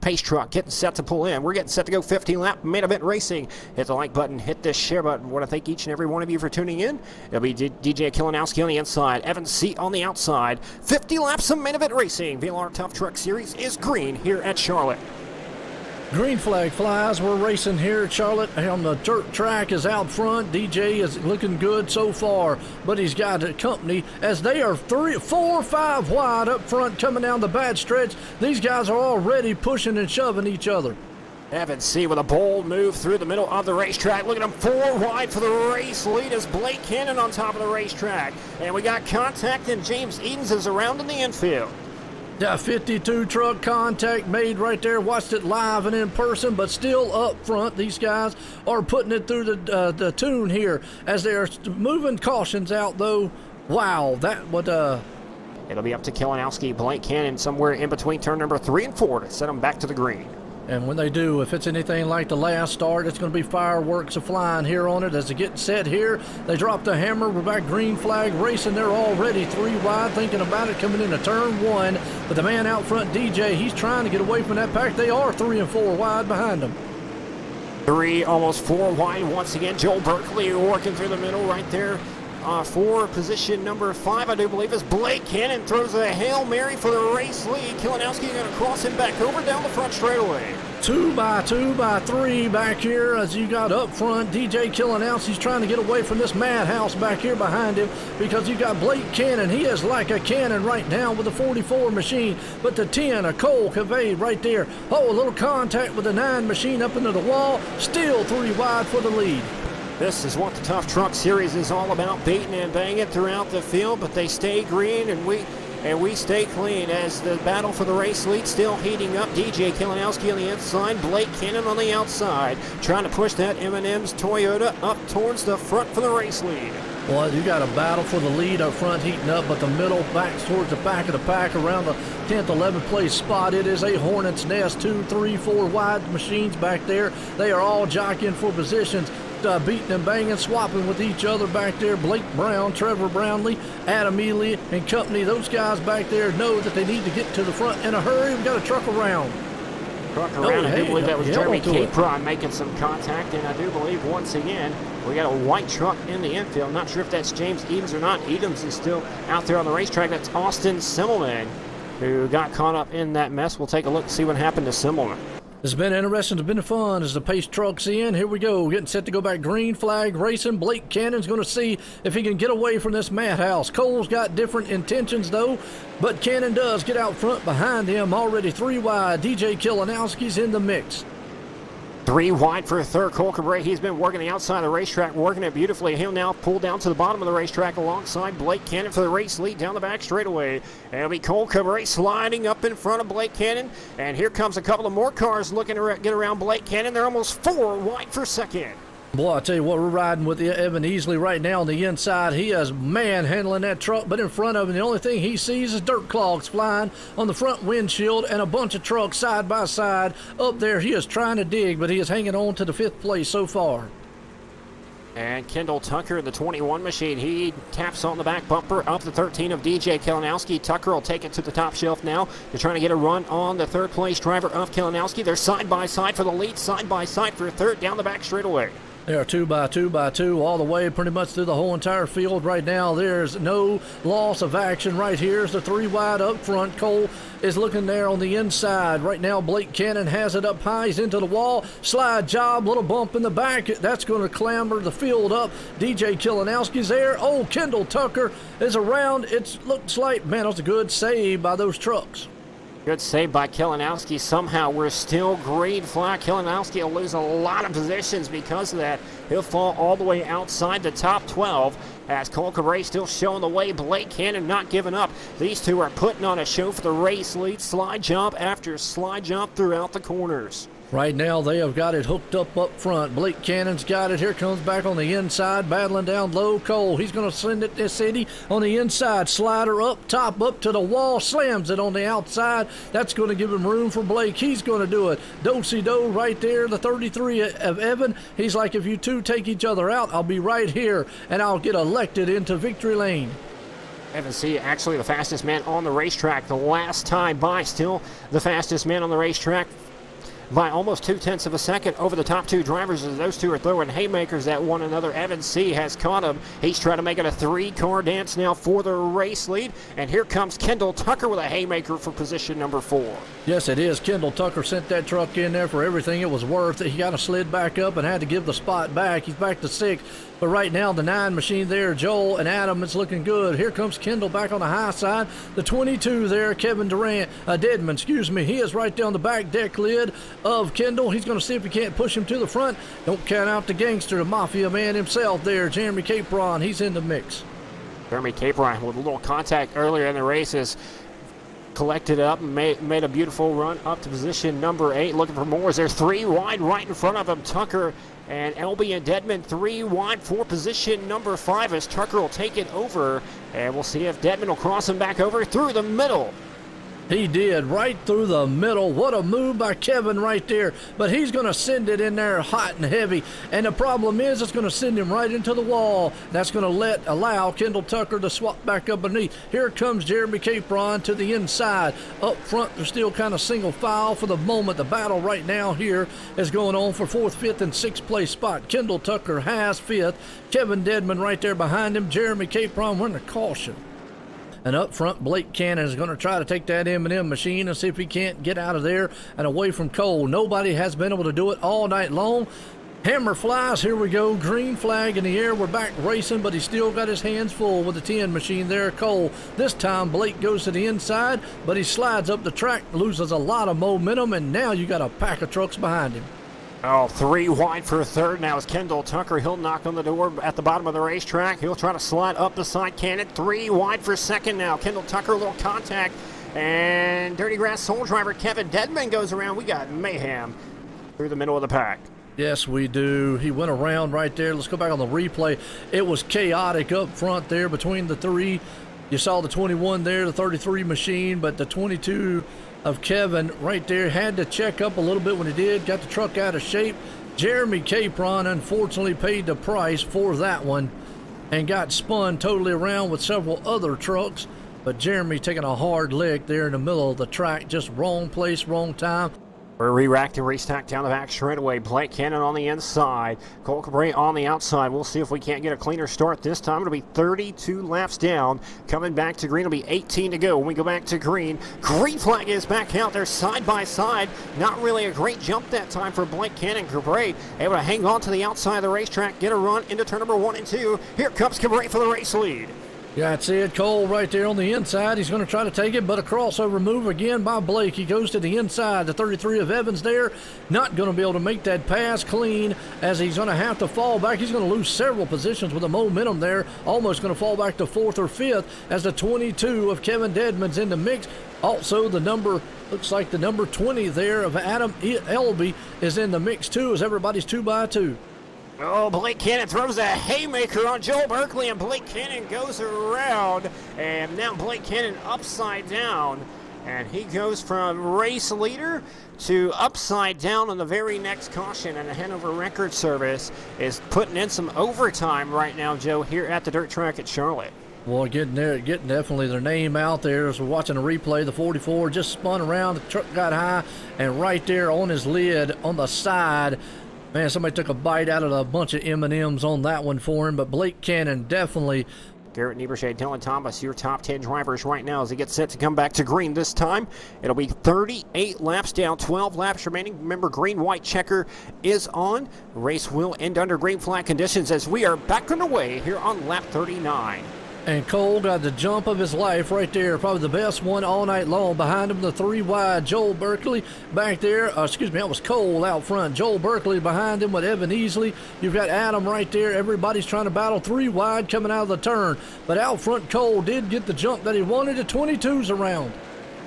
Pace truck getting set to pull in. We're getting set to go 15-lap main event racing. Hit the like button, hit the share button. I want to thank each and every one of you for tuning in. It'll be DJ Kalinowski on the inside, Evan C on the outside. 50 laps of main event racing. VLR Tough Truck Series is green here at Charlotte. Green flag flies. We're racing here at Charlotte on the dirt track. Is out front. DJ is looking good so far, but he's got a company as they are 3, 4, 5 wide up front coming down the bad stretch. These guys are already pushing and shoving each other. Evan C with a bold move through the middle of the racetrack. Look at him, 4 wide for the race lead as Blake Cannon on top of the racetrack. And we got contact, and James Edens is around in the infield. Yeah, 52 truck contact made right there. Watched it live and in person, but still up front. These guys are putting it through the tune here as they are moving cautions out, though. Wow, that would... It'll be up to Kalinowski, Blake Cannon somewhere in between turn number 3 and 4 to set them back to the green. And when they do, if it's anything like the last start, it's going to be fireworks flying here on it as they get set here. They drop the hammer. We're back green flag racing. They're already 3 wide, thinking about it coming into turn 1. But the man out front, DJ, he's trying to get away from that pack. They are 3 and 4 wide behind them. 3, almost 4 wide once again. Joel Berkeley working through the middle right there. For position number 5, I do believe, is Blake Cannon throws a Hail Mary for the race lead. Kalinowski going to cross him back over down the front straightaway. 2 by 2 by 3 back here as you got up front. DJ Kalinowski's trying to get away from this madhouse back here behind him because you got Blake Cannon. He is like a cannon right now with the 44 machine, but the 10, a Cole Cavade right there. Oh, a little contact with the 9 machine up into the wall. Still 3 wide for the lead. This is what the Tough Truck Series is all about, beating and banging throughout the field, but they stay green and we stay clean as the battle for the race lead still heating up. DJ Kalinowski on the inside, Blake Cannon on the outside, trying to push that M&M's Toyota up towards the front for the race lead. Well, you got a battle for the lead up front heating up, but the middle backs towards the back of the pack around the 10th, 11th place spot. It is a hornet's nest, 2, 3, 4 wide machines back there. They are all jockeying for positions. Beating and banging, swapping with each other back there. Blake Brown, Trevor Brownlee, Adam Ely and company. Those guys back there know that they need to get to the front in a hurry. We've got a truck around. I do believe that was Jeremy Capron making some contact, and I do believe once again we got a white truck in the infield. Not sure if that's James Edens or not. Edens is still out there on the racetrack. That's Austin Simmelman who got caught up in that mess. We'll take a look and see what happened to Simmelman. It's been interesting. It's been fun as the pace truck's in. Here we go. Getting set to go back green flag racing. Blake Cannon's going to see if he can get away from this madhouse. Cole's got different intentions, though, but Cannon does get out front behind him. Already 3 wide. DJ Kalinowski's in the mix. 3 wide for third. Cole Cabrera, he's been working the outside of the racetrack, working it beautifully. He'll now pull down to the bottom of the racetrack alongside Blake Cannon for the race lead down the back straightaway. And it'll be Cole Cabrera sliding up in front of Blake Cannon. And here comes a couple of more cars looking to get around Blake Cannon. They're almost 4 wide for second. Boy, I tell you what, we're riding with Evan Easley right now on the inside. He is manhandling that truck, but in front of him, the only thing he sees is dirt clogs flying on the front windshield and a bunch of trucks side by side up there. He is trying to dig, but he is hanging on to the 5th place so far. And Kendall Tucker, the 21 machine, he taps on the back bumper of the 13 of DJ Kalinowski. Tucker will take it to the top shelf now. They're trying to get a run on the 3rd place driver of Kalinowski. They're side by side for the lead, side by side for 3rd down the back straightaway. They are 2 by 2 by 2 all the way pretty much through the whole entire field right now. There's no loss of action right here. It's the 3 wide up front. Cole is looking there on the inside. Right now, Blake Cannon has it up high. He's into the wall. Slide job, little bump in the back. That's going to clamber the field up. DJ Kalinowski's there. Oh, Kendall Tucker is around. It looks like, man, it was a good save by those trucks. Good save by Kalinowski. Somehow we're still green flag. Kalinowski will lose a lot of positions because of that. He'll fall all the way outside the top 12 as Cole Cabrera still showing the way. Blake Cannon not giving up. These two are putting on a show for the race lead. Slide jump after slide jump throughout the corners. Right now, they have got it hooked up front. Blake Cannon's got it. Here comes back on the inside, battling down low. Cole, he's going to send it to City on the inside. Slider up top, up to the wall, slams it on the outside. That's going to give him room for Blake. He's going to do it. Do-si-do right there, the 33 of Evan. He's like, if you two take each other out, I'll be right here, and I'll get elected into victory lane. Evan C, actually the fastest man on the racetrack the last time by. Still the fastest man on the racetrack by almost 0.2 of a second over the top two drivers as those two are throwing haymakers at one another. Evan C. has caught him. He's trying to make it a 3-car dance now for the race lead. And here comes Kendall Tucker with a haymaker for position number 4. Yes, it is. Kendall Tucker sent that truck in there for everything it was worth. He got a slid back up and had to give the spot back. He's back to 6th. But right now, the 9 machine there, Joel and Adam, it's looking good. Here comes Kendall back on the high side. The 22 there, Kevin Deadman, he is right down the back deck lid of Kendall. He's going to see if he can't push him to the front. Don't count out the gangster, the mafia man himself there, Jeremy Capron. He's in the mix. Jeremy Capron with a little contact earlier in the races. Collected up and made a beautiful run up to position number 8. Looking for more. There's 3 wide right in front of him. Tucker and LB and Deadman 3 wide for position number 5 as Tucker will take it over. And we'll see if Deadman will cross him back over through the middle. He did, right through the middle. What a move by Kevin right there. But he's going to send it in there hot and heavy. And the problem is it's going to send him right into the wall. That's going to allow Kendall Tucker to swap back up beneath. Here comes Jeremy Capron to the inside. Up front, they're still kind of single file for the moment. The battle right now here is going on for 4th, 5th, and 6th place spot. Kendall Tucker has 5th. Kevin Deadman right there behind him. Jeremy Capron running a caution. And up front, Blake Cannon is going to try to take that M&M machine and see if he can't get out of there and away from Cole. Nobody has been able to do it all night long. Hammer flies, here we go, green flag in the air. We're back racing, but he's still got his hands full with the 10 machine there, Cole. This time, Blake goes to the inside, but he slides up the track, loses a lot of momentum, and now you got a pack of trucks behind him. Oh, 3 wide for 3rd now is Kendall Tucker. He'll knock on the door at the bottom of the racetrack. He'll try to slide up the side cannon. 3 wide for 2nd now. Kendall Tucker, a little contact. And Dirty Grass Soul driver Kevin Deadman goes around. We got mayhem through the middle of the pack. Yes, we do. He went around right there. Let's go back on the replay. It was chaotic up front there between the 3. You saw the 21 there, the 33 machine, but the 22 of Kevin right there had to check up a little bit when he did, got the truck out of shape. Jeremy Capron unfortunately paid the price for that one and got spun totally around with several other trucks, but Jeremy taking a hard lick there in the middle of the track, just wrong place, wrong time. We're re-racked and restacked down the back straightaway. Blake Cannon on the inside. Cole Cabret on the outside. We'll see if we can't get a cleaner start this time. It'll be 32 laps down. Coming back to green, it'll be 18 to go. When we go back to green, green flag is back out there side by side. Not really a great jump that time for Blake Cannon. Cabret able to hang on to the outside of the racetrack, get a run into turn number 1 and 2. Here comes Cabret for the race lead. Yeah, that's it. Cole right there on the inside. He's going to try to take it, but a crossover move again by Blake. He goes to the inside. The 33 of Evans there, not going to be able to make that pass clean as he's going to have to fall back. He's going to lose several positions with the momentum there. Almost going to fall back to 4th or 5th as the 22 of Kevin Deadman's in the mix. Also, the number, looks like the number 20 there of Adam Elby is in the mix too, as everybody's 2 by 2. Oh, Blake Cannon throws a haymaker on Joel Berkeley, and Blake Cannon goes around. And now Blake Cannon upside down. And he goes from race leader to upside down on the very next caution. And the Hanover Record Service is putting in some overtime right now, Joe, here at the dirt track at Charlotte. Well, getting definitely their name out there as we're watching a replay. The 44 just spun around, the truck got high, and right there on his lid on the side, man, somebody took a bite out of a bunch of M&Ms on that one for him, but Blake Cannon definitely. Garrett Niebuhr, Dylan Thomas, your top 10 drivers right now as he gets set to come back to green this time. It'll be 38 laps down, 12 laps remaining. Remember, green-white checker is on. Race will end under green flag conditions as we are back on the way here on lap 39. And Cole got the jump of his life right there. Probably the best one all night long. Behind him, the 3 wide. Joel Berkeley back there. That was Cole out front. Joel Berkeley behind him with Evan Easley. You've got Adam right there. Everybody's trying to battle 3 wide coming out of the turn. But out front, Cole did get the jump that he wanted. The 22's around.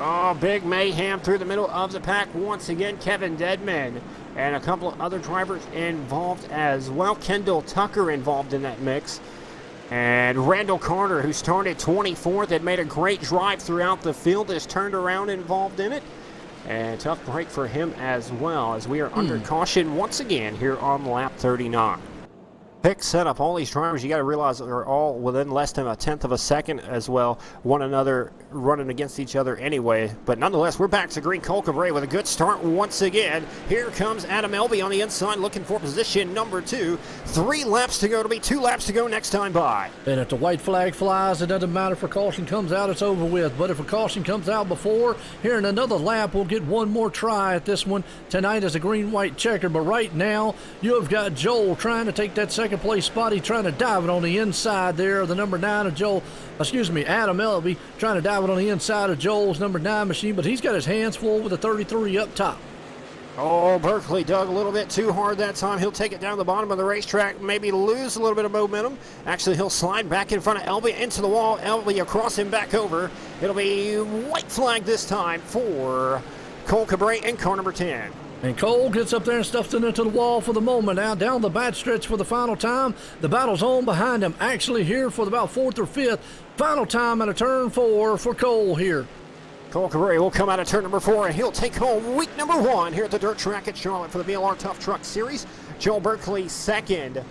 Oh, big mayhem through the middle of the pack. Once again, Kevin Deadman and a couple of other drivers involved as well. Kendall Tucker involved in that mix. And Randall Carter, who started 24th, had made a great drive throughout the field, has turned around involved in it. And tough break for him as well, as we are under caution once again here on lap 39. Pick setup. All these drivers, you got to realize, are all within less than a tenth of a second as well, one another running against each other anyway. But nonetheless, we're back to green. Cole Cabret with a good start once again. Here comes Adam Elby on the inside looking for position number 2. 3 laps to go. It'll be 2 laps to go next time by. And if the white flag flies, it doesn't matter if a caution comes out, it's over with. But if a caution comes out before, here in another lap, we'll get one more try at this one. Tonight is a green-white checker, but right now, you have got Joel trying to take that second place spot. He's trying to dive it on the inside there of the number 9 of Adam Elby, trying to dive it on the inside of Joel's number 9 machine, but he's got his hands full with the 33 up top. Oh, Berkeley dug a little bit too hard that time. He'll take it down the bottom of the racetrack, maybe lose a little bit of momentum. Actually, he'll slide back in front of Elby into the wall. Elby across him back over. It'll be white flag this time for Cole Cabret in car number 10. And Cole gets up there and stuffs it into the wall for the moment. Now down the back stretch for the final time. The battle's on behind him. Actually here for about 4th or 5th. Final time at a turn 4 for Cole here. Cole Cabret will come out of turn number 4, and he'll take home week number 1 here at the dirt track at Charlotte for the VLR Tough Truck Series. Joel Berkeley second.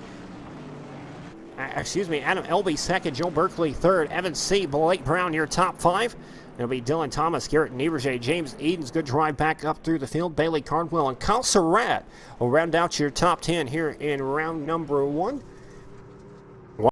Adam Elby second, Joel Berkeley third, Evan C., Blake Brown your top 5. It'll be Dylan Thomas, Garrett Nieberger, James Eden's good drive back up through the field. Bailey Cardwell and Kyle Surratt will round out your top 10 here in round number 1.